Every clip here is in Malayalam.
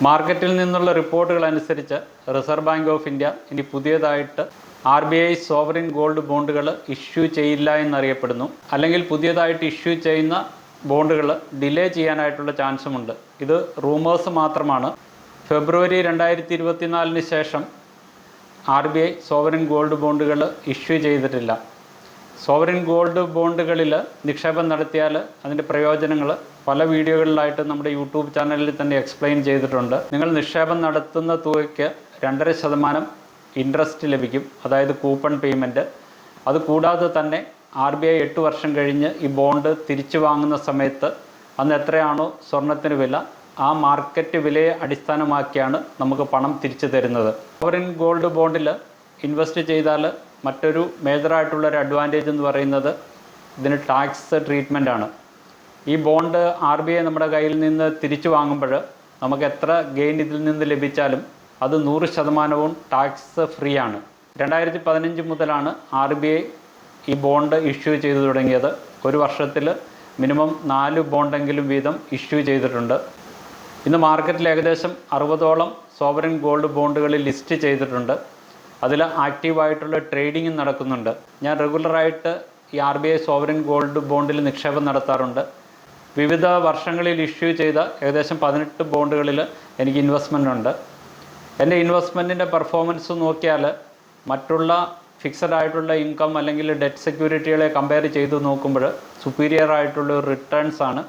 മാർക്കറ്റിൽ നിന്നുള്ള റിപ്പോർട്ടുകൾ അനുസരിച്ച് റിസർവ് ബാങ്ക് ഓഫ് ഇന്ത്യ ഇനി പുതിയതായിട്ട് RBI സോവറിൻ ഗോൾഡ് ബോണ്ടുകൾ ഇഷ്യൂ ചെയ്യില്ല എന്നറിയപ്പെടുന്നു. അല്ലെങ്കിൽ പുതിയതായിട്ട് ഇഷ്യൂ ചെയ്യുന്ന ബോണ്ടുകൾ ഡിലേ ചെയ്യാനായിട്ടുള്ള ചാൻസുമുണ്ട്. ഇത് റൂമേഴ്സ് മാത്രമാണ്. ഫെബ്രുവരി 2024 ശേഷം RBI സോവറിൻ ഗോൾഡ് ബോണ്ടുകൾ ഇഷ്യൂ ചെയ്തിട്ടില്ല. സോവറിൻ ഗോൾഡ് ബോണ്ടുകളിൽ നിക്ഷേപം നടത്തിയാൽ അതിൻ്റെ പ്രയോജനങ്ങൾ പല വീഡിയോകളിലായിട്ട് നമ്മുടെ യൂട്യൂബ് ചാനലിൽ തന്നെ എക്സ്പ്ലെയിൻ ചെയ്തിട്ടുണ്ട്. നിങ്ങൾ നിക്ഷേപം നടത്തുന്ന തുകയ്ക്ക് 2.5% ഇൻട്രസ്റ്റ് ലഭിക്കും, അതായത് കൂപ്പൺ പേയ്മെൻറ്റ്. അതുകൂടാതെ തന്നെ RBI 8 വർഷം കഴിഞ്ഞ് ഈ ബോണ്ട് തിരിച്ചു വാങ്ങുന്ന സമയത്ത് അന്ന് എത്രയാണോ സ്വർണത്തിന് വില, ആ മാർക്കറ്റ് വിലയെ അടിസ്ഥാനമാക്കിയാണ് നമുക്ക് പണം തിരിച്ചു തരുന്നത്. സോവറിൻ ഗോൾഡ് ബോണ്ടിൽ ഇൻവെസ്റ്റ് ചെയ്താൽ മറ്റൊരു മേജറായിട്ടുള്ളൊരു അഡ്വാൻറ്റേജ് എന്ന് പറയുന്നത് ഇതിന് ടാക്സ് ട്രീറ്റ്മെൻ്റ് ആണ്. ഈ ബോണ്ട് RBI നമ്മുടെ കയ്യിൽ നിന്ന് തിരിച്ചു വാങ്ങുമ്പോൾ നമുക്ക് എത്ര ഗെയിൻ ഇതിൽ നിന്ന് ലഭിച്ചാലും അത് 100% ടാക്സ് ഫ്രീ ആണ്. 2015 മുതലാണ് RBI ഈ ബോണ്ട് ഇഷ്യൂ ചെയ്തു തുടങ്ങിയത്. ഒരു വർഷത്തിൽ മിനിമം 4 ബോണ്ടെങ്കിലും വീതം ഇഷ്യൂ ചെയ്തിട്ടുണ്ട്. ഇന്ന് മാർക്കറ്റിൽ ഏകദേശം 60ഓളം സോവറിൻ ഗോൾഡ് ബോണ്ടുകൾ ലിസ്റ്റ് ചെയ്തിട്ടുണ്ട്. അതിൽ ആക്റ്റീവായിട്ടുള്ള ട്രേഡിങ്ങും നടക്കുന്നുണ്ട്. ഞാൻ റെഗുലറായിട്ട് ഈ RBI സോവറിൻ ഗോൾഡ് ബോണ്ടിൽ നിക്ഷേപം നടത്താറുണ്ട്. വിവിധ വർഷങ്ങളിൽ ഇഷ്യൂ ചെയ്ത ഏകദേശം 18 ബോണ്ടുകളിൽ എനിക്ക് ഇൻവെസ്റ്റ്മെൻ്റ് ഉണ്ട്. എൻ്റെ ഇൻവെസ്റ്റ്മെൻറ്റിൻ്റെ പെർഫോമൻസ് നോക്കിയാൽ മറ്റുള്ള ഫിക്സഡ് ആയിട്ടുള്ള ഇൻകം അല്ലെങ്കിൽ ഡെറ്റ് സെക്യൂരിറ്റികളെ കമ്പയർ ചെയ്ത് നോക്കുമ്പോൾ സുപ്പീരിയർ ആയിട്ടുള്ള റിട്ടേൺസ് ആണ്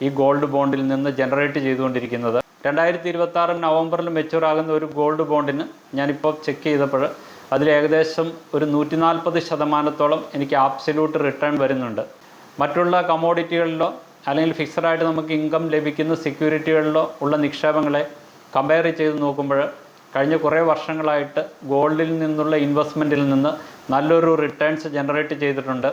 ഈ ഗോൾഡ് ബോണ്ടിൽ നിന്ന് ജനറേറ്റ് ചെയ്തുകൊണ്ടിരിക്കുന്നത്. 2026 നവംബറിൽ മെച്യൂർ ആകുന്ന ഒരു ഗോൾഡ് ബോണ്ടിന് ഞാനിപ്പോൾ ചെക്ക് ചെയ്തപ്പോൾ അതിൽ ഏകദേശം ഒരു 140% എനിക്ക് ആബ്സല്യൂട്ട് റിട്ടേൺ വരുന്നുണ്ട്. മറ്റുള്ള കമോഡിറ്റികളിലോ അല്ലെങ്കിൽ ഫിക്സഡായിട്ട് നമുക്ക് ഇൻകം ലഭിക്കുന്ന സെക്യൂരിറ്റികളിലോ ഉള്ള നിക്ഷേപങ്ങളെ കമ്പയർ ചെയ്ത് നോക്കുമ്പോൾ കഴിഞ്ഞ കുറേ വർഷങ്ങളായിട്ട് ഗോൾഡിൽ നിന്നുള്ള ഇൻവെസ്റ്റ്മെൻറ്റിൽ നിന്ന് നല്ലൊരു റിട്ടേൺസ് ജനറേറ്റ് ചെയ്തിട്ടുണ്ട്.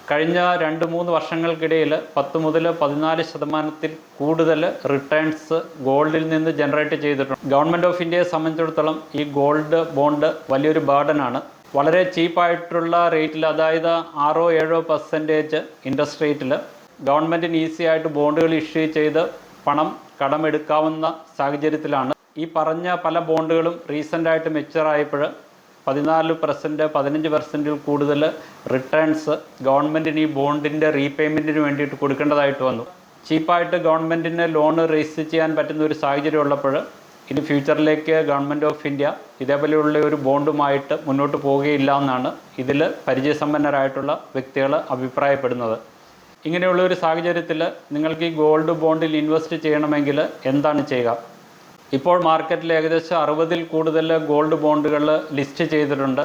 കഴിഞ്ഞ 2-3 വർഷങ്ങൾക്കിടയിൽ 10 മുതൽ 14% കൂടുതൽ റിട്ടേൺസ് ഗോൾഡിൽ നിന്ന് ജനറേറ്റ് ചെയ്തിട്ടുണ്ട്. ഗവൺമെൻറ് ഓഫ് ഇന്ത്യയെ സംബന്ധിച്ചിടത്തോളം ഈ ഗോൾഡ് ബോണ്ട് വലിയൊരു ബർഡനാണ്. വളരെ ചീപ്പായിട്ടുള്ള റേറ്റിൽ, അതായത് 6-7% ഇൻട്രസ്റ്റ് റേറ്റിൽ ഗവൺമെൻറ്റിന് ഈസി ആയിട്ട് ബോണ്ടുകൾ ഇഷ്യൂ ചെയ്ത് പണം കടമെടുക്കാവുന്ന സാഹചര്യത്തിലാണ് ഈ പറഞ്ഞ പല ബോണ്ടുകളും റീസെൻ്റായിട്ട് മെച്യൂർ ആയപ്പോൾ 14%, 15%-ൽ കൂടുതൽ റിട്ടേൺസ് ഗവൺമെൻറ്റിന് ഈ ബോണ്ടിൻ്റെ റീപേയ്മെൻറ്റിന് വേണ്ടിയിട്ട് കൊടുക്കേണ്ടതായിട്ട് വന്നു. ചീപ്പായിട്ട് ഗവൺമെൻറ്റിന് ലോൺ രജിസ്റ്റർ ചെയ്യാൻ പറ്റുന്ന ഒരു സാഹചര്യം ഉള്ളപ്പോൾ ഇനി ഫ്യൂച്ചറിലേക്ക് ഗവൺമെൻറ് ഓഫ് ഇന്ത്യ ഇതേപോലെയുള്ള ഒരു ബോണ്ടുമായിട്ട് മുന്നോട്ട് പോവുകയില്ല എന്നാണ് ഇതിൽ പരിചയസമ്പന്നരായിട്ടുള്ള വ്യക്തികൾ അഭിപ്രായപ്പെടുന്നത്. ഇങ്ങനെയുള്ള ഒരു സാഹചര്യത്തിൽ നിങ്ങൾക്ക് ഈ ഗോൾഡ് ബോണ്ടിൽ ഇൻവെസ്റ്റ് ചെയ്യണമെങ്കിൽ എന്താണ് ചെയ്യുക? ഇപ്പോൾ മാർക്കറ്റിൽ ഏകദേശം 60-ൽ കൂടുതൽ ഗോൾഡ് ബോണ്ടുകൾ ലിസ്റ്റ് ചെയ്തിട്ടുണ്ട്.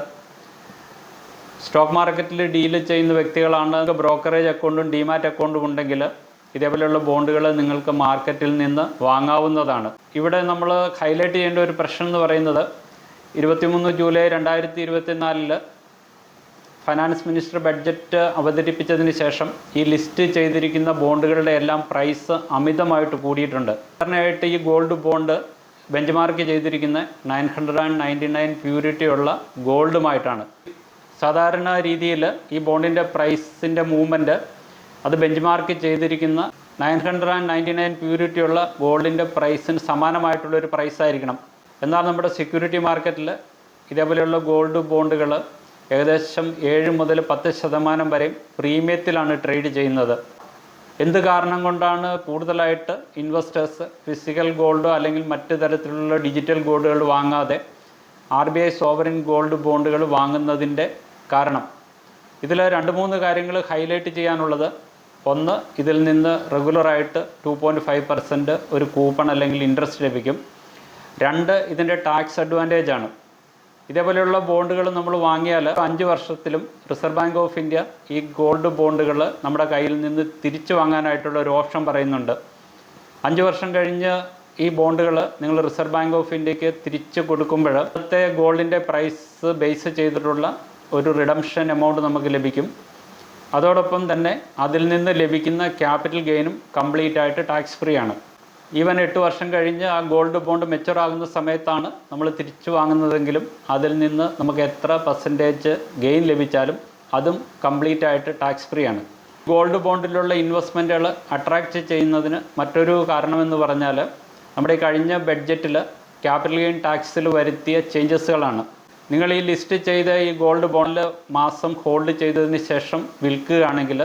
സ്റ്റോക്ക് മാർക്കറ്റിൽ ഡീൽ ചെയ്യുന്ന വ്യക്തികളാണ്. ബ്രോക്കറേജ് അക്കൗണ്ടും ഡിമാറ്റ് അക്കൗണ്ടും ഉണ്ടെങ്കിൽ ഇതേപോലെയുള്ള ബോണ്ടുകൾ നിങ്ങൾക്ക് മാർക്കറ്റിൽ നിന്ന് വാങ്ങാവുന്നതാണ്. ഇവിടെ നമ്മൾ ഹൈലൈറ്റ് ചെയ്യേണ്ട ഒരു പ്രശ്നം എന്ന് പറയുന്നത് 23 ജൂലൈ 2024 ഫൈനാൻസ് മിനിസ്റ്റർ ബഡ്ജറ്റ് അവതരിപ്പിച്ചതിന് ശേഷം ഈ ലിസ്റ്റ് ചെയ്തിരിക്കുന്ന ബോണ്ടുകളുടെ എല്ലാം പ്രൈസ് അമിതമായിട്ട് കൂടിയിട്ടുണ്ട്. സാധാരണയായിട്ട് ഈ ഗോൾഡ് ബോണ്ട് ബെഞ്ച് മാർക്ക് ചെയ്തിരിക്കുന്ന 999 പ്യൂരിറ്റി ഉള്ള ഗോൾഡുമായിട്ടാണ്. സാധാരണ രീതിയിൽ ഈ ബോണ്ടിൻ്റെ പ്രൈസിൻ്റെ മൂവ്മെൻറ്റ് അത് ബെഞ്ച് മാർക്ക് ചെയ്തിരിക്കുന്ന 999 പ്യൂരിറ്റി ഉള്ള ഗോൾഡിൻ്റെ പ്രൈസിന് സമാനമായിട്ടുള്ളൊരു പ്രൈസായിരിക്കണം. എന്നാൽ നമ്മുടെ സെക്യൂരിറ്റി മാർക്കറ്റിൽ ഇതേപോലെയുള്ള ഗോൾഡ് ബോണ്ടുകൾ ഏകദേശം 7 മുതൽ 10% വരെ പ്രീമിയത്തിലാണ് ട്രേഡ് ചെയ്യുന്നത്. എന്ത് കാരണം കൊണ്ടാണ് കൂടുതലായിട്ട് ഇൻവെസ്റ്റേഴ്സ് ഫിസിക്കൽ ഗോൾഡോ അല്ലെങ്കിൽ മറ്റു തരത്തിലുള്ള ഡിജിറ്റൽ ഗോൾഡുകൾ വാങ്ങാതെ RBI സോവറിൻ ഗോൾഡ് ബോണ്ടുകൾ വാങ്ങുന്നതിൻ്റെ കാരണം? ഇതിൽ 2-3 കാര്യങ്ങൾ ഹൈലൈറ്റ് ചെയ്യാനുള്ളത്: ഒന്ന്, ഇതിൽ നിന്ന് റെഗുലറായിട്ട് 2.5% ഒരു കൂപ്പൺ അല്ലെങ്കിൽ ഇൻട്രസ്റ്റ് ലഭിക്കും. 2, ഇതിൻ്റെ ടാക്സ് അഡ്വാൻറ്റേജ് ആണ്. ഇതേപോലെയുള്ള ബോണ്ടുകൾ നമ്മൾ വാങ്ങിയാൽ 5 വർഷത്തിലും റിസർവ് ബാങ്ക് ഓഫ് ഇന്ത്യ ഈ ഗോൾഡ് ബോണ്ടുകൾ നമ്മുടെ കയ്യിൽ നിന്ന് തിരിച്ചു വാങ്ങാനായിട്ടുള്ള ഒരു ഓപ്ഷൻ പറയുന്നുണ്ട്. 5 വർഷം കഴിഞ്ഞ് ഈ ബോണ്ടുകൾ നിങ്ങൾ റിസർവ് ബാങ്ക് ഓഫ് ഇന്ത്യക്ക് തിരിച്ചു കൊടുക്കുമ്പോൾ ഇന്നത്തെ ഗോൾഡിൻ്റെ പ്രൈസ് ബേസ് ചെയ്തിട്ടുള്ള ഒരു റിഡംഷൻ എമൗണ്ട് നമുക്ക് ലഭിക്കും. അതോടൊപ്പം തന്നെ അതിൽ നിന്ന് ലഭിക്കുന്ന ക്യാപിറ്റൽ ഗെയിനും കംപ്ലീറ്റ് ആയിട്ട് ടാക്സ് ഫ്രീ ആണ്. ഈവൻ 8 വർഷം കഴിഞ്ഞ് ആ ഗോൾഡ് ബോണ്ട് മെച്യൂർ ആകുന്ന സമയത്താണ് നമ്മൾ തിരിച്ചു വാങ്ങുന്നതെങ്കിലും അതിൽ നിന്ന് നമുക്ക് എത്ര % ഗെയിൻ ലഭിച്ചാലും അതും കംപ്ലീറ്റ് ആയിട്ട് ടാക്സ് ഫ്രീ ആണ്. ഗോൾഡ് ബോണ്ടിലുള്ള ഇൻവെസ്റ്റ്മെൻറ്റുകൾ അട്രാക്റ്റ് ചെയ്യുന്നതിന് മറ്റൊരു കാരണമെന്ന് പറഞ്ഞാൽ നമ്മുടെ ഈ കഴിഞ്ഞ ബഡ്ജറ്റിൽ ക്യാപിറ്റൽ ഗെയിൻ ടാക്സിൽ വരുത്തിയ ചേഞ്ചസുകളാണ്. നിങ്ങൾ ഈ ലിസ്റ്റ് ചെയ്ത ഈ ഗോൾഡ് ബോണ്ടിൽ മാസം ഹോൾഡ് ചെയ്തതിന് ശേഷം വിൽക്കുകയാണെങ്കിൽ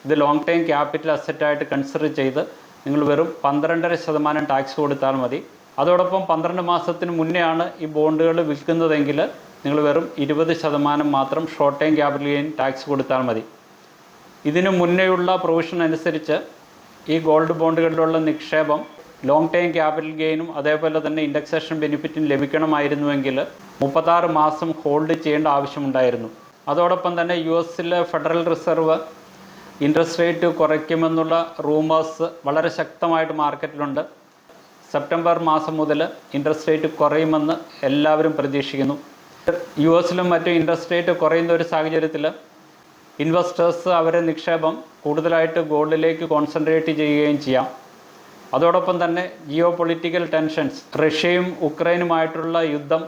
ഇത് ലോങ് ടൈം ക്യാപിറ്റൽ അസറ്റായിട്ട് കൺസിഡർ ചെയ്ത് നിങ്ങൾ വെറും 12.5% ടാക്സ് കൊടുത്താൽ മതി. അതോടൊപ്പം 12 മാസത്തിന് മുന്നെയാണ് ഈ ബോണ്ടുകൾ വിൽക്കുന്നതെങ്കിൽ നിങ്ങൾ വെറും 20% മാത്രം short time capital gain tax കൊടുത്താൽ മതി. ഇതിനു മുന്നേയുള്ള പ്രൊവിഷൻ അനുസരിച്ച് ഈ ഗോൾഡ് ബോണ്ടുകളിലുള്ള നിക്ഷേപം ലോങ് ടൈം ക്യാപിറ്റൽ ഗെയിനും അതേപോലെ തന്നെ ഇൻഡെക്സേഷൻ ബെനിഫിറ്റും ലഭിക്കണമായിരുന്നുവെങ്കിൽ 36 മാസം ഹോൾഡ് ചെയ്യേണ്ട ആവശ്യമുണ്ടായിരുന്നു. അതോടൊപ്പം തന്നെ US federal reserve interest rate കുറയ്ക്കുമെന്നുള്ള റൂമേഴ്സ് വളരെ ശക്തമായിട്ട് മാർക്കറ്റിലുണ്ട്. സെപ്റ്റംബർ മാസം മുതൽ ഇൻട്രസ്റ്റ് റേറ്റ് കുറയുമെന്ന് എല്ലാവരും പ്രതീക്ഷിക്കുന്നു. US മറ്റും ഇൻട്രസ്റ്റ് റേറ്റ് കുറയുന്ന ഒരു സാഹചര്യത്തിൽ ഇൻവെസ്റ്റേഴ്സ് അവരെ നിക്ഷേപം കൂടുതലായിട്ട് ഗോൾഡിലേക്ക് കോൺസെൻട്രേറ്റ് ചെയ്യുകയും ചെയ്യാം. അതോടൊപ്പം തന്നെ ജിയോ പൊളിറ്റിക്കൽ ടെൻഷൻസ്, റഷ്യയും ഉക്രൈനുമായിട്ടുള്ള യുദ്ധം,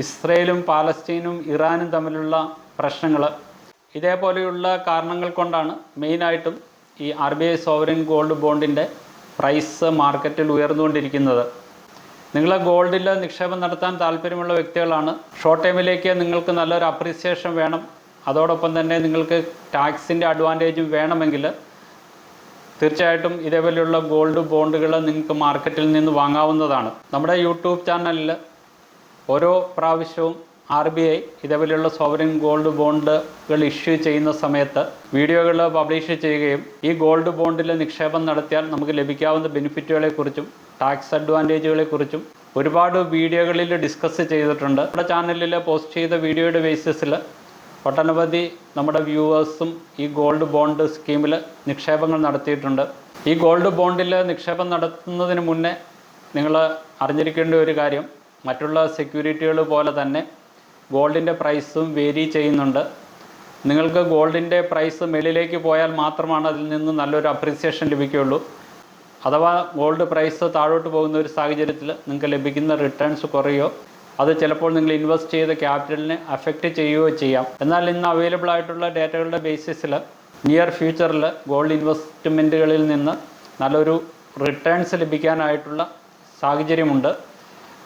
ഇസ്രയേലും പാലസ്തീനും ഇറാനും തമ്മിലുള്ള പ്രശ്നങ്ങൾ, ഇതേപോലെയുള്ള കാരണങ്ങൾ കൊണ്ടാണ് മെയിനായിട്ടും ഈ RBI സോവറിൻ ഗോൾഡ് ബോണ്ടിൻ്റെ പ്രൈസ് മാർക്കറ്റിൽ ഉയർന്നുകൊണ്ടിരിക്കുന്നത്. നിങ്ങൾ ഗോൾഡിൽ നിക്ഷേപം നടത്താൻ താല്പര്യമുള്ള വ്യക്തികളാണ്. ഷോർട്ട് ടൈമിലേക്ക് നിങ്ങൾക്ക് നല്ലൊരു അപ്രീസിയേഷൻ വേണം, അതോടൊപ്പം തന്നെ നിങ്ങൾക്ക് ടാക്സിൻ്റെ അഡ്വാൻറ്റേജും വേണമെങ്കിൽ തീർച്ചയായിട്ടും ഇതേപോലെയുള്ള ഗോൾഡ് ബോണ്ടുകൾ നിങ്ങൾക്ക് മാർക്കറ്റിൽ നിന്ന് വാങ്ങാവുന്നതാണ്. നമ്മുടെ യൂട്യൂബ് ചാനലിൽ ഓരോ പ്രാവശ്യവും RBI ഇതേപോലെയുള്ള സോവറിൻ ഗോൾഡ് ബോണ്ടുകൾ ഇഷ്യൂ ചെയ്യുന്ന സമയത്ത് വീഡിയോകൾ പബ്ലിഷ് ചെയ്യുകയും ഈ ഗോൾഡ് ബോണ്ടിൽ നിക്ഷേപം നടത്തിയാൽ നമുക്ക് ലഭിക്കാവുന്ന ബെനിഫിറ്റുകളെക്കുറിച്ചും ടാക്സ് അഡ്വാൻറ്റേജുകളെക്കുറിച്ചും ഒരുപാട് വീഡിയോകളിൽ ഡിസ്കസ് ചെയ്തിട്ടുണ്ട്. നമ്മുടെ ചാനലിൽ പോസ്റ്റ് ചെയ്ത വീഡിയോയുടെ ബേസിസിൽ ഒട്ടനവധി നമ്മുടെ വ്യൂവേഴ്സും ഈ ഗോൾഡ് ബോണ്ട് സ്കീമിൽ നിക്ഷേപങ്ങൾ നടത്തിയിട്ടുണ്ട്. ഈ ഗോൾഡ് ബോണ്ടിൽ നിക്ഷേപം നടത്തുന്നതിന് മുന്നേ നിങ്ങൾ അറിഞ്ഞിരിക്കേണ്ട ഒരു കാര്യം, മറ്റുള്ള സെക്യൂരിറ്റികൾ പോലെ തന്നെ ഗോൾഡിൻ്റെ പ്രൈസും വേരി ചെയ്യുന്നുണ്ട്. നിങ്ങൾക്ക് ഗോൾഡിൻ്റെ പ്രൈസ് മേളിലേക്ക് പോയാൽ മാത്രമാണ് അതിൽ നിന്ന് നല്ലൊരു അപ്രീസിയേഷൻ ലഭിക്കുകയുള്ളൂ. അഥവാ ഗോൾഡ് പ്രൈസ് താഴോട്ട് പോകുന്ന ഒരു സാഹചര്യത്തിൽ നിങ്ങൾക്ക് ലഭിക്കുന്ന റിട്ടേൺസ് കുറയോ അത് ചിലപ്പോൾ നിങ്ങൾ ഇൻവെസ്റ്റ് ചെയ്ത ക്യാപിറ്റലിനെ അഫക്റ്റ് ചെയ്യുകയോ ചെയ്യാം. എന്നാൽ ഇന്ന് അവൈലബിൾ ആയിട്ടുള്ള ഡേറ്റകളുടെ ബേസിസിൽ നിയർ ഫ്യൂച്ചറിൽ ഗോൾഡ് ഇൻവെസ്റ്റ്മെൻറ്റുകളിൽ നിന്ന് നല്ലൊരു റിട്ടേൺസ് ലഭിക്കാനായിട്ടുള്ള സാഹചര്യമുണ്ട്.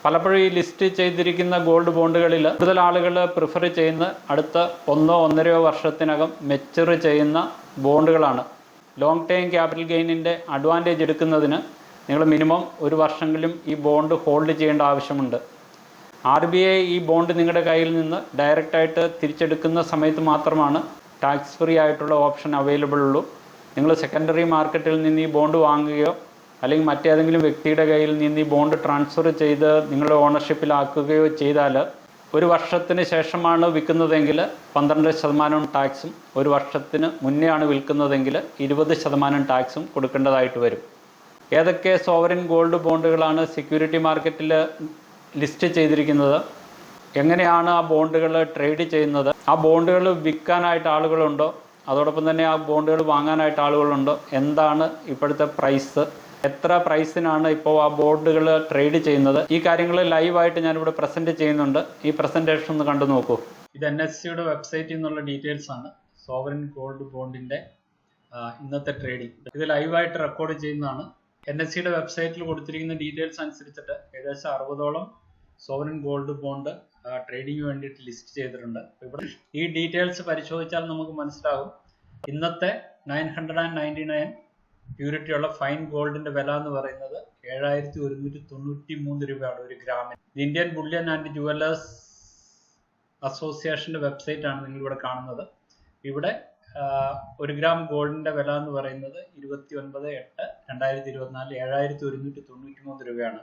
പലപ്പോഴും ഈ ലിസ്റ്റ് ചെയ്തിരിക്കുന്ന ഗോൾഡ് ബോണ്ടുകളിൽ കൂടുതൽ ആളുകൾ പ്രിഫർ ചെയ്യുന്ന അടുത്ത 1-1.5 വർഷത്തിനകം മെച്യൂർ ചെയ്യുന്ന ബോണ്ടുകളാണ്. ലോങ് ടൈം ക്യാപിറ്റൽ ഗെയിനിൻ്റെ അഡ്വാൻറ്റേജ് എടുക്കുന്നതിന് നിങ്ങൾ മിനിമം 1 വർഷമെങ്കിലും ഈ ബോണ്ട് ഹോൾഡ് ചെയ്യേണ്ട ആവശ്യമുണ്ട്. RBI ഈ ബോണ്ട് നിങ്ങളുടെ കയ്യിൽ നിന്ന് ഡയറക്റ്റായിട്ട് തിരിച്ചെടുക്കുന്ന സമയത്ത് മാത്രമാണ് ടാക്സ് ഫ്രീ ആയിട്ടുള്ള ഓപ്ഷൻ അവൈലബിൾ ഉള്ളൂ. നിങ്ങൾ സെക്കൻഡറി മാർക്കറ്റിൽ നിന്ന് ഈ ബോണ്ട് വാങ്ങുകയോ അല്ലെങ്കിൽ മറ്റേതെങ്കിലും വ്യക്തിയുടെ കയ്യിൽ നിന്ന് ഈ ബോണ്ട് ട്രാൻസ്ഫർ ചെയ്ത് നിങ്ങളുടെ ഓണർഷിപ്പിലാക്കുകയോ ചെയ്താൽ 1 വർഷത്തിന് ശേഷമാണ് വിൽക്കുന്നതെങ്കിൽ 12% ടാക്സും 1 വർഷത്തിന് മുന്നെയാണ് വിൽക്കുന്നതെങ്കിൽ 20% ടാക്സും കൊടുക്കേണ്ടതായിട്ട് വരും. ഏതൊക്കെ സോവറിൻ ഗോൾഡ് ബോണ്ടുകളാണ് സെക്യൂരിറ്റി മാർക്കറ്റിൽ ലിസ്റ്റ് ചെയ്തിരിക്കുന്നത്, എങ്ങനെയാണ് ആ ബോണ്ടുകൾ ട്രേഡ് ചെയ്യുന്നത്, ആ ബോണ്ടുകൾ വിൽക്കാനായിട്ട് ആളുകളുണ്ടോ, അതോടൊപ്പം തന്നെ ആ ബോണ്ടുകൾ വാങ്ങാനായിട്ട് ആളുകളുണ്ടോ, എന്താണ് ഇപ്പോഴത്തെ പ്രൈസ്, എത്ര പ്രൈസിനാണ് ഇപ്പോൾ ആ ബോണ്ടുകൾ ട്രേഡ് ചെയ്യുന്നത്, ഈ കാര്യങ്ങൾ ലൈവായിട്ട് ഞാനിവിടെ പ്രസൻറ്റ് ചെയ്യുന്നുണ്ട്. ഈ പ്രസൻറ്റേഷൻ ഒന്ന് കണ്ടു നോക്കൂ. ഇത് NSEയുടെ വെബ്സൈറ്റിൽ നിന്നുള്ള ഡീറ്റെയിൽസ് ആണ്. സോവറിൻ ഗോൾഡ് ബോണ്ടിൻ്റെ ഇന്നത്തെ ട്രേഡിംഗ് ഇത് ലൈവായിട്ട് റെക്കോർഡ് ചെയ്യുന്നതാണ്. NSEയുടെ വെബ്സൈറ്റിൽ കൊടുത്തിരിക്കുന്ന ഡീറ്റെയിൽസ് അനുസരിച്ചിട്ട് ഏകദേശം 60ഓളം സോവറിൻ ഗോൾഡ് ബോണ്ട് ട്രേഡിങ്ങിന് വേണ്ടിയിട്ട് ലിസ്റ്റ് ചെയ്തിട്ടുണ്ട്. ഇവിടെ ഈ ഡീറ്റെയിൽസ് പരിശോധിച്ചാൽ നമുക്ക് മനസ്സിലാകും ഇന്നത്തെ 999 പ്യൂരിറ്റിയുള്ള ഫൈൻ ഗോൾഡിന്റെ വില എന്ന് പറയുന്നത് 7193 രൂപയാണ് ഒരു ഗ്രാമിന്. ഇന്ത്യൻ ബുള്ളിയൻ ആൻഡ് ജുവലേഴ്സ് അസോസിയേഷന്റെ വെബ്സൈറ്റ് ആണ് നിങ്ങൾ ഇവിടെ കാണുന്നത്. ഇവിടെ 1 ഗ്രാം ഗോൾഡിന്റെ വില എന്ന് പറയുന്നത് 29/8/2024 7193 രൂപയാണ്.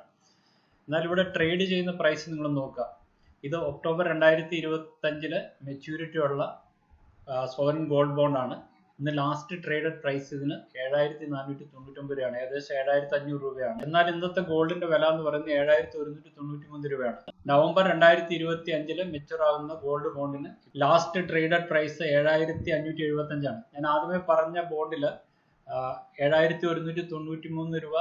എന്നാൽ ഇവിടെ ട്രേഡ് ചെയ്യുന്ന പ്രൈസ് നിങ്ങൾ നോക്കുക. ഇത് ഒക്ടോബർ 2025 മെച്യൂരിറ്റി ഉള്ള സോവറിൻ ഗോൾഡ് ബോണ്ടാണ്. ഇന്ന് ലാസ്റ്റ് ട്രേഡഡ് പ്രൈസ് ഇതിന് 7499 രൂപയാണ്, ഏകദേശം 7500 രൂപയാണ്. എന്നാൽ ഇന്നത്തെ ഗോൾഡിന്റെ വില എന്ന് പറയുന്നത് 7193 രൂപയാണ്. നവംബർ 2025 മെച്യൂർ ആകുന്ന ഗോൾഡ് ബോണ്ടിന് ലാസ്റ്റ് ട്രേഡഡ് പ്രൈസ് 7575 ആണ്. ഞാൻ ആദ്യമേ പറഞ്ഞ ബോണ്ടിൽ 7193 രൂപ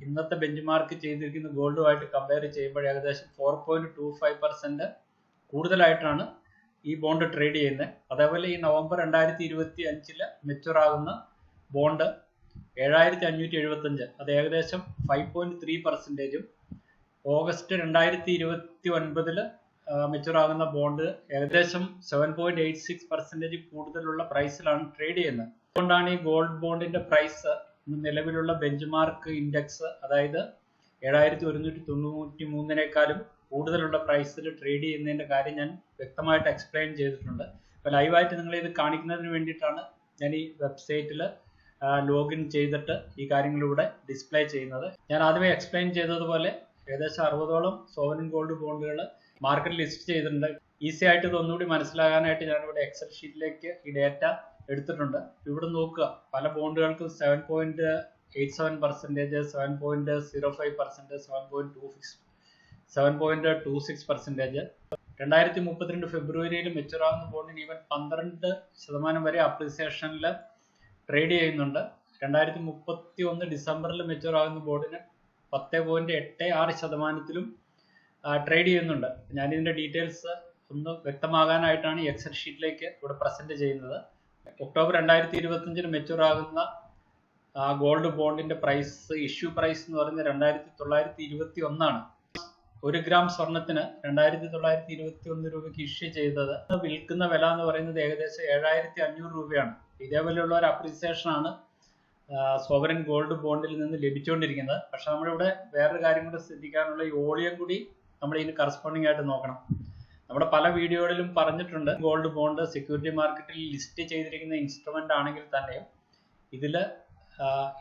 ഇന്നത്തെ ബെഞ്ച് മാർക്ക് ചെയ്തിരിക്കുന്ന ഗോൾഡുമായിട്ട് കമ്പയർ ചെയ്യുമ്പോൾ ഏകദേശം 4.25% കൂടുതലായിട്ടാണ് ഈ ബോണ്ട് ട്രേഡ് ചെയ്യുന്നത്. അതേപോലെ ഈ നവംബർ 2025 മെച്യൂർ ആകുന്ന ബോണ്ട് 7575, അത് ഏകദേശം 5.3%, ഓഗസ്റ്റ് 2029 മെച്ചൂർ ആകുന്ന ബോണ്ട് ഏകദേശം 7.86% കൂടുതലുള്ള പ്രൈസിലാണ് ട്രേഡ് ചെയ്യുന്നത്. അതുകൊണ്ടാണ് ഈ ഗോൾഡ് ബോണ്ടിന്റെ പ്രൈസ് നിലവിലുള്ള ബെഞ്ച് മാർക്ക് ഇൻഡെക്സ്, അതായത് 7193 കൂടുതലുള്ള പ്രൈസിൽ ട്രേഡ് ചെയ്യുന്നതിന്റെ കാര്യം ഞാൻ വ്യക്തമായിട്ട് എക്സ്പ്ലെയിൻ ചെയ്തിട്ടുണ്ട്. അപ്പോൾ ലൈവായിട്ട് നിങ്ങളെ ഇത് കാണിക്കുന്നതിന് വേണ്ടിയിട്ടാണ് ഞാൻ ഈ വെബ്സൈറ്റിൽ ലോഗിൻ ചെയ്തിട്ട് ഈ കാര്യങ്ങളിലൂടെ ഡിസ്പ്ലേ ചെയ്യുന്നത്. ഞാൻ ആദ്യമേ എക്സ്പ്ലെയിൻ ചെയ്തതുപോലെ ഏകദേശം 60ഓളം സോവറിൻ ഗോൾഡ് ബോണ്ടുകൾ മാർക്കറ്റിൽ ലിസ്റ്റ് ചെയ്തിട്ടുണ്ട്. ഈസി ആയിട്ട് ഇതൊന്നുകൂടി മനസ്സിലാകാനായിട്ട് ഞാനിവിടെ എക്സൽ ഷീറ്റിലേക്ക് ഈ ഡേറ്റ എടുത്തിട്ടുണ്ട്. ഇവിടെ നോക്കുക, പല ബോണ്ടുകൾക്കും 7.87%, 7.05%, 7.26%. 2032 ഫെബ്രുവരിയിൽ മെച്ചൂർ ആകുന്ന ബോണ്ടിന് ഈവൻ 12% വരെ അപ്രീസിയേഷനിൽ ട്രേഡ് ചെയ്യുന്നുണ്ട്. 2031 ഡിസംബറിൽ മെച്ചൂർ ആകുന്ന ബോണ്ടിന് 10.86% ട്രേഡ് ചെയ്യുന്നുണ്ട്. ഞാനിതിൻ്റെ ഡീറ്റെയിൽസ് ഒന്ന് വ്യക്തമാകാനായിട്ടാണ് ഈ എക്സൽ ഷീറ്റിലേക്ക് ഇവിടെ പ്രസന്റ് ചെയ്യുന്നത്. ഒക്ടോബർ 2025 മെച്ചൂർ ആകുന്ന ഗോൾഡ് ബോണ്ടിന്റെ പ്രൈസ്, ഇഷ്യൂ പ്രൈസ് എന്ന് പറയുന്നത് 2921 1 ഗ്രാം സ്വർണത്തിന് 2921 രൂപയ്ക്ക് ഇഷ്യൂ ചെയ്തത്. വിൽക്കുന്ന വില എന്ന് പറയുന്നത് ഏകദേശം 7500 രൂപയാണ്. ഇതേപോലെയുള്ള ഒരു അപ്രീസിയേഷൻ ആണ് സോവറിൻ ഗോൾഡ് ബോണ്ടിൽ നിന്ന് ലഭിച്ചുകൊണ്ടിരിക്കുന്നത്. പക്ഷെ നമ്മളിവിടെ വേറൊരു കാര്യം കൂടി ശ്രദ്ധിക്കാനുള്ള, ഈ വോളിയം കൂടി നമ്മൾ ഇതിന് കറസ്പോണ്ടിങ് ആയിട്ട് നോക്കണം. നമ്മുടെ പല വീഡിയോകളിലും പറഞ്ഞിട്ടുണ്ട്, ഗോൾഡ് ബോണ്ട് സെക്യൂരിറ്റി മാർക്കറ്റിൽ ലിസ്റ്റ് ചെയ്തിരിക്കുന്ന ഇൻസ്ട്രുമെന്റ് ആണെങ്കിൽ തന്നെയും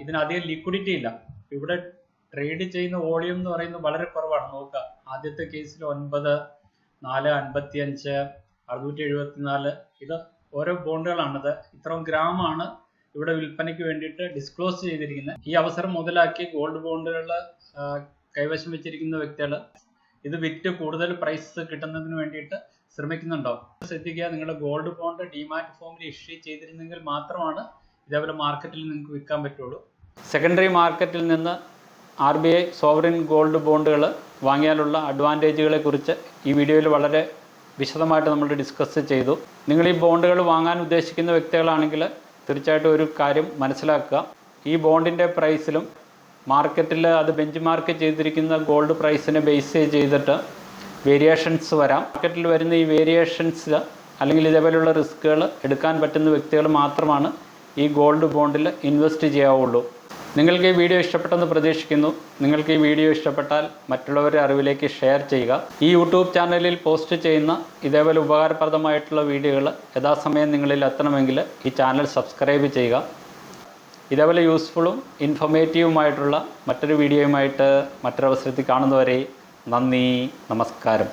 ഇതിനധികം ലിക്വിഡിറ്റി ഇല്ല. ഇവിടെ ട്രേഡ് ചെയ്യുന്ന വോളിയം എന്ന് പറയുന്നത് വളരെ കുറവാണ്. നോക്കുക, ആദ്യത്തെ കേസിൽ 9, 4, 55, 674 ഇത് ഓരോ ബോണ്ടുകളാണിത്. ഇത്രയും ഗ്രാമാണ് ഇവിടെ വിൽപ്പനയ്ക്ക് വേണ്ടിയിട്ട് ഡിസ്ക്ലോസ് ചെയ്തിരിക്കുന്നത്. ഈ അവസരം മുതലാക്കി ഗോൾഡ് ബോണ്ടുകൾ കൈവശം വെച്ചിരിക്കുന്ന വ്യക്തികൾ ഇത് വിറ്റ് കൂടുതൽ പ്രൈസ് കിട്ടുന്നതിന് വേണ്ടിയിട്ട് ശ്രമിക്കുന്നുണ്ടാവും. ശ്രദ്ധിക്കുക, നിങ്ങളുടെ ഗോൾഡ് ബോണ്ട് ഡിമാറ്റ് ഫോമിൽ ഇഷ്യൂ ചെയ്തിരുന്നെങ്കിൽ മാത്രമാണ് ഇതേപോലെ മാർക്കറ്റിൽ നിങ്ങൾക്ക് വിൽക്കാൻ പറ്റുള്ളൂ. സെക്കൻഡറി മാർക്കറ്റിൽ നിന്ന് RBI സോവറിൻ ഗോൾഡ് ബോണ്ടുകൾ വാങ്ങിയാലുള്ള അഡ്വാൻറ്റേജുകളെ കുറിച്ച് ഈ വീഡിയോയിൽ വളരെ വിശദമായിട്ട് നമ്മൾ ഡിസ്കസ് ചെയ്തു. നിങ്ങൾ ഈ ബോണ്ടുകൾ വാങ്ങാൻ ഉദ്ദേശിക്കുന്ന വ്യക്തികളാണെങ്കിൽ തീർച്ചയായിട്ടും ഒരു കാര്യം മനസ്സിലാക്കുക, ഈ ബോണ്ടിൻ്റെ പ്രൈസിലും മാർക്കറ്റിൽ അത് ബെഞ്ച് മാർക്ക് ചെയ്തിരിക്കുന്ന ഗോൾഡ് പ്രൈസിനെ ബേസ് ചെയ്തിട്ട് വേരിയേഷൻസ് വരാം. മാർക്കറ്റിൽ വരുന്ന ഈ വേരിയേഷൻസ് അല്ലെങ്കിൽ ഇതേപോലെയുള്ള റിസ്കുകൾ എടുക്കാൻ പറ്റുന്ന വ്യക്തികൾ മാത്രമാണ് ഈ ഗോൾഡ് ബോണ്ടിൽ ഇൻവെസ്റ്റ് ചെയ്യാവുള്ളൂ. നിങ്ങൾക്ക് ഈ വീഡിയോ ഇഷ്ടപ്പെട്ടെന്ന് പ്രതീക്ഷിക്കുന്നു. നിങ്ങൾക്ക് ഈ വീഡിയോ ഇഷ്ടപ്പെട്ടാൽ മറ്റുള്ളവരുടെ അറിവിലേക്ക് ഷെയർ ചെയ്യുക. ഈ യൂട്യൂബ് ചാനലിൽ പോസ്റ്റ് ചെയ്യുന്ന ഇതേപോലെ ഉപകാരപ്രദമായിട്ടുള്ള വീഡിയോകൾ യഥാസമയം നിങ്ങളിൽ എത്തണമെങ്കിൽ ഈ ചാനൽ സബ്സ്ക്രൈബ് ചെയ്യുക. ഇതേപോലെ യൂസ്ഫുള്ളും ഇൻഫോർമേറ്റീവുമായിട്ടുള്ള മറ്റൊരു വീഡിയോയുമായിട്ട് മറ്റൊരവസരത്തിൽ കാണുന്നവരെ നന്ദി, നമസ്കാരം.